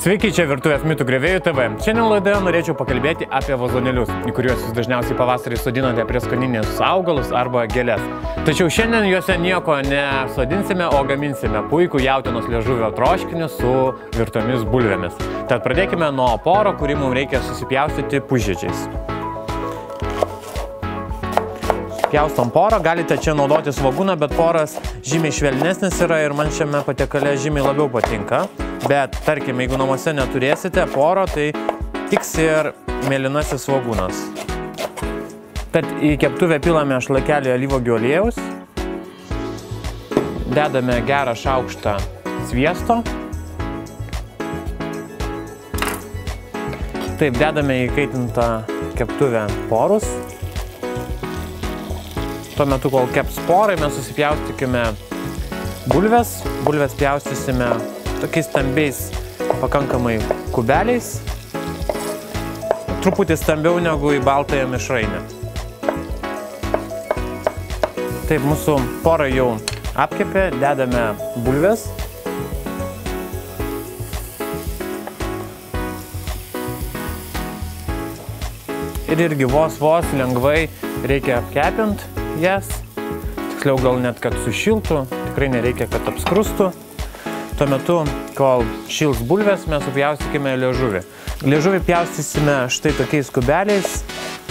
Sveiki, čia Virtuvės mitų griovėjų TV. Šiandien laidoje norėčiau pakalbėti apie vazonėlius, į kuriuos jūs dažniausiai pavasarį sodinate prieskoninius augalus arba gėles. Tačiau šiandien juose nieko nesodinsime, o gaminsime puikų jautienos liežuvio troškinį su virtomis bulvėmis. Tad pradėkime nuo poro, kurį mums reikia susipjaustyti pusžiedžiais. Pjaustom porą, galite čia naudoti svogūną, bet poras žymiai švelnesnis yra ir man šiame patiekale žymiai labiau patinka. Bet, tarkim, jeigu namuose neturėsite poro, tai tiks ir mėlynasis svogūnas. Tad į keptuvę pilame šlakelį alyvuogių aliejaus. Dedame gerą šaukštą sviesto. Taip, dedame į kaitintą keptuvę porus. Tuo metu, kol keps porai, mes susipjaustykime bulves. Bulves pjaustysime tokiais stambiais pakankamai kubeliais. Truputį stambiau negu į baltąją mišrainę. Taip, mūsų pora jau apkepė, dedame bulves. Ir irgi vos lengvai reikia apkepint jas. Tiksliau gal net, kad sušiltų, tikrai nereikia, kad apskrustų. Tuo metu, kol šils bulvės, mes supjaustykime liežuvį. Liežuvį pjaustysime štai tokiais kubeliais,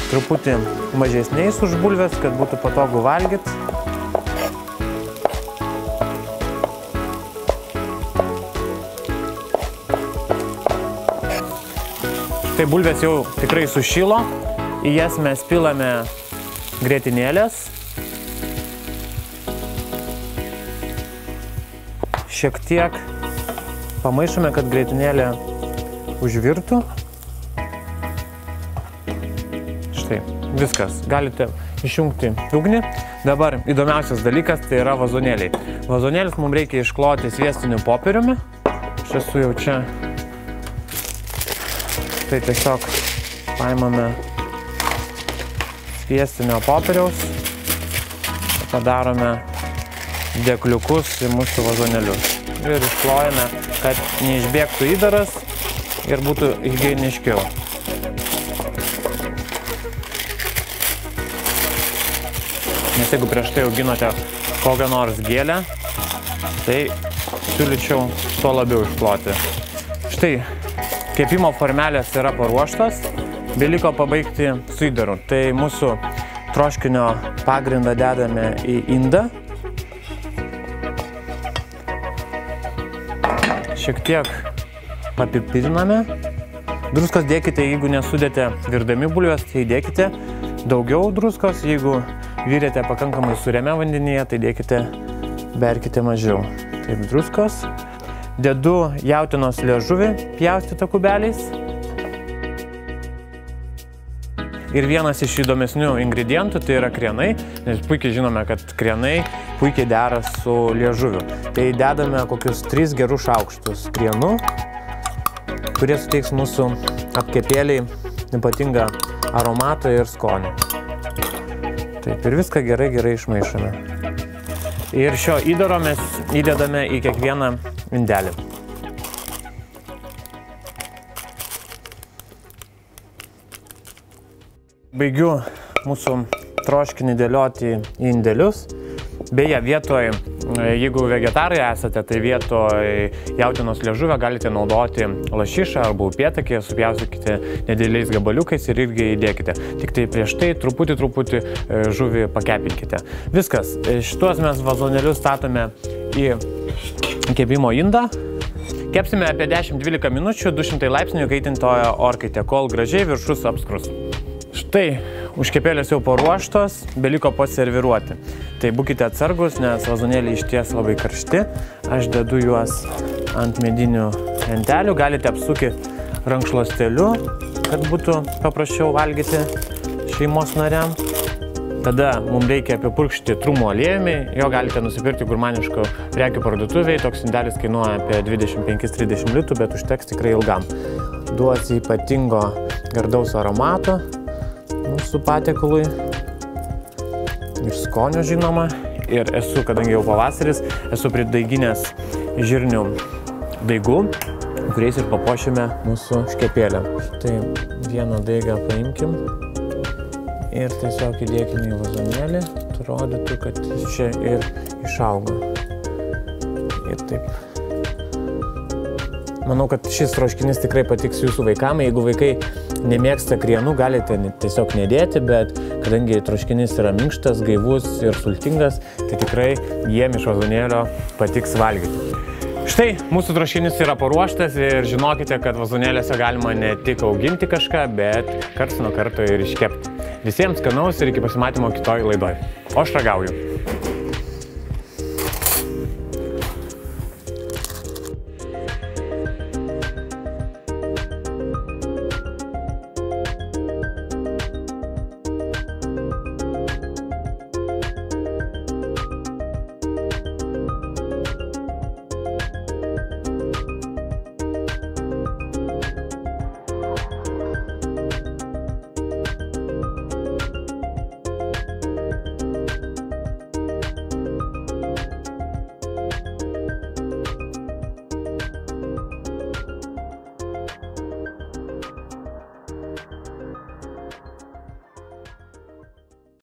truputį mažesniais už bulvės, kad būtų patogu valgyti. Štai bulvės jau tikrai sušilo, į jas mes pilame grietinėlės. Šiek tiek pamaišome, kad grietinėlė užvirtų. Štai, viskas. Galite išjungti ugnį. Dabar įdomiausias dalykas tai yra vazonėliai. Vazonėlius mums reikia iškloti sviestiniu popieriumi. Aš esu jau čia. Tai tiesiog paimame sviestinio popieriaus. Padarome dėkliukus į mūsų vazonėlius. Ir išklojame, kad neišbėgtų įdaras ir būtų higieniškiau. Nes jeigu prieš tai auginote kokią nors gėlę, tai siūlyčiau tuo labiau iškloti. Štai, kepimo formelės yra paruoštos, beliko pabaigti su įdaru. Tai mūsų troškinio pagrindą dedame į indą. Šiek tiek papipiriname. Druskos dėkite, jeigu nesudėte virdami bulvės, tai dėkite daugiau druskos. Jeigu virėte pakankamai sūriame vandenyje, tai dėkite, berkite mažiau. Taip, druskos. Dedu jautienos liežuvį pjaustytą kubeliais. Ir vienas iš įdomesnių ingredientų tai yra krienai, nes puikiai žinome, kad krienai puikiai dera su liežuviu. Tai dedame kokius 3 gerus šaukštus krienų, kurie suteiks mūsų apkepėliai ypatingą aromatą ir skonį. Taip, ir viską gerai išmaišome. Ir šio įdaro mes įdedame į kiekvieną indelį. Baigiu mūsų troškinį dėlioti į indelius. Beje, vietoj, jeigu vegetarai esate, tai vietoj jautienos liežuvio galite naudoti lašišą arba upėtakį, supjaustykite nedideliais gabaliukais ir irgi įdėkite. Tik tai prieš tai truputį žuvį pakepinkite. Viskas, šituos mes vazonėlius statome į kepimo indą. Kepsime apie 10-12 minučių 200 laipsnių kaitintojo orkaitė, kol gražiai viršus apskrus. Štai, užkepėlės jau paruoštos, beliko paserviruoti. Tai būkite atsargus, nes vazonėliai išties labai karšti. Aš dedu juos ant medinių lentelių, galite apsukti rankšluosteliu, kad būtų paprasčiau valgyti šeimos nariam. Tada mums reikia apipurkšti trumų aliejumi, jo galite nusipirkti gurmaniškų prekių parduotuvėje. Toks indelis kainuoja apie 25-30 litų, bet užteks tikrai ilgam. Duos ypatingo gardaus aromato mūsų patiekalui ir skonio žinoma. Ir esu, kadangi jau pavasaris, esu pridaiginęs žirnių daigų. kuriais ir papuošime mūsų škepėlę. Tai vieną daigą paimkim ir tiesiog įdėkime į vazonėlį. Atrodytų, kad čia ir išauga. Ir taip. Manau, kad šis troškinys tikrai patiks jūsų vaikam. Jeigu vaikai nemėgsta krienų, galite tiesiog nedėti, bet kadangi troškinys yra minkštas, gaivus ir sultingas, tai tikrai jiem iš vazonėlio patiks valgyti. Štai, mūsų troškinys yra paruoštas ir žinokite, kad vazonėliuose galima ne tik auginti kažką, bet karts nuo karto ir iškepti. Visiems skanaus ir iki pasimatymo kitoj laidoj. O aš ragauju.